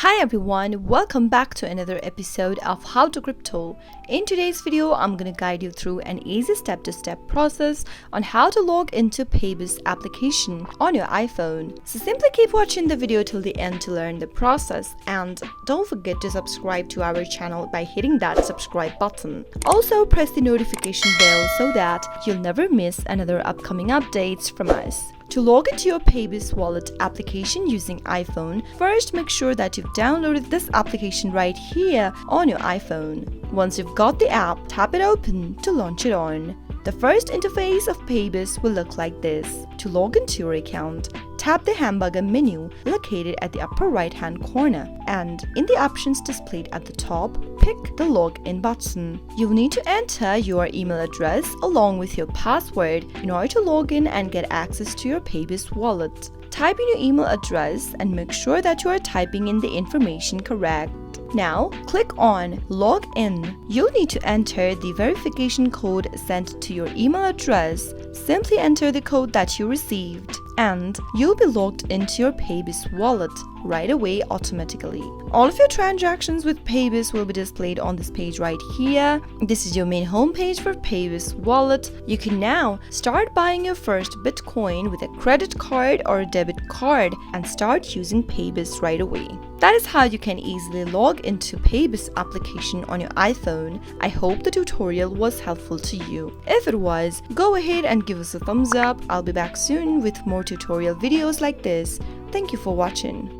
Hi everyone, welcome back to another episode of How to Crypto. In today's video, I'm going to guide you through an easy step-to-step process on how to log into Paybis application on your iPhone. So simply keep watching the video till the end to learn the process, and don't forget to subscribe to our channel by hitting that subscribe button. Also press the notification bell so that you'll never miss another upcoming updates from us. To log into your Paybis wallet application using iPhone, first make sure that you've downloaded this application right here on your iPhone. Once you've got the app, tap it open to launch it on. The first interface of Paybis will look like this. To log into your account, tap the hamburger menu located at the upper right-hand corner, and in the options displayed at the top, pick the login button. You'll need to enter your email address along with your password in order to log in and get access to your Paybis wallet. Type in your email address and make sure that you are typing in the information correct. Now, click on Log In. You'll need to enter the verification code sent to your email address. Simply enter the code that you received, and you'll be logged into your Paybis wallet right away automatically. All of your transactions with Paybis will be displayed on this page right here. This is your main homepage for Paybis wallet. You can now start buying your first Bitcoin with a credit card or a debit card and start using Paybis right away. That is how you can easily log into Paybis application on your iPhone. I hope the tutorial was helpful to you. If it was, go ahead and give us a thumbs up. I'll be back soon with more tutorial videos like this. Thank you for watching.